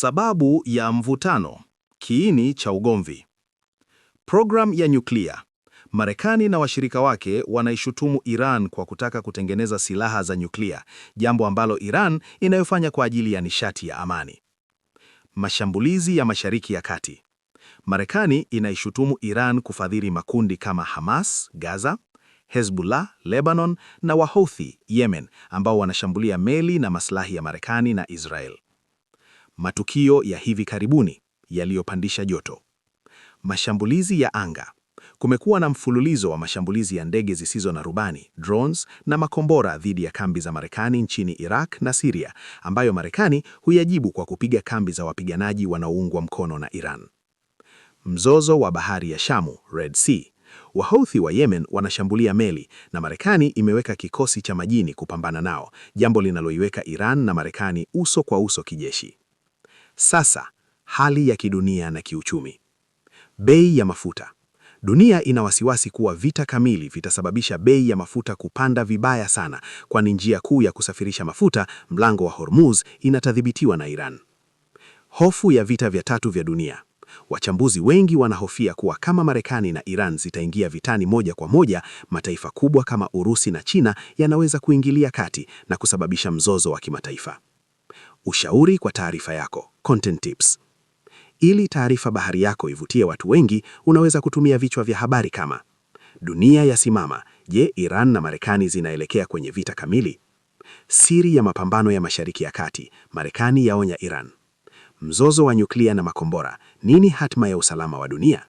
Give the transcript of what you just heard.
Sababu ya mvutano, kiini cha ugomvi. Program ya nyuklia. Marekani na washirika wake wanaishutumu Iran kwa kutaka kutengeneza silaha za nyuklia, jambo ambalo Iran inayofanya kwa ajili ya nishati ya amani. Mashambulizi ya Mashariki ya Kati. Marekani inaishutumu Iran kufadhili makundi kama Hamas, Gaza, Hezbollah, Lebanon na Wahouthi, Yemen, ambao wanashambulia meli na maslahi ya Marekani na Israel. Matukio ya hivi karibuni yaliyopandisha joto. Mashambulizi ya anga. Kumekuwa na mfululizo wa mashambulizi ya ndege zisizo na rubani, drones, na makombora dhidi ya kambi za Marekani nchini Iraq na Syria, ambayo Marekani huyajibu kwa kupiga kambi za wapiganaji wanaoungwa mkono na Iran. Mzozo wa Bahari ya Shamu, Red Sea. Wahouthi wa Yemen wanashambulia meli na Marekani imeweka kikosi cha majini kupambana nao, jambo linaloiweka Iran na Marekani uso kwa uso kijeshi. Sasa, hali ya kidunia na kiuchumi. Bei ya mafuta. Dunia ina wasiwasi kuwa vita kamili vitasababisha bei ya mafuta kupanda vibaya sana, kwani njia kuu ya kusafirisha mafuta, mlango wa Hormuz, inatadhibitiwa na Iran. Hofu ya vita vya tatu vya dunia. Wachambuzi wengi wanahofia kuwa kama Marekani na Iran zitaingia vitani moja kwa moja, mataifa kubwa kama Urusi na China yanaweza kuingilia kati na kusababisha mzozo wa kimataifa. Ushauri kwa taarifa yako, content tips. Ili taarifa bahari yako ivutie watu wengi, unaweza kutumia vichwa vya habari kama: Dunia yasimama, je, Iran na Marekani zinaelekea kwenye vita kamili? Siri ya mapambano ya Mashariki ya Kati, Marekani yaonya Iran. Mzozo wa nyuklia na makombora, nini hatma ya usalama wa dunia?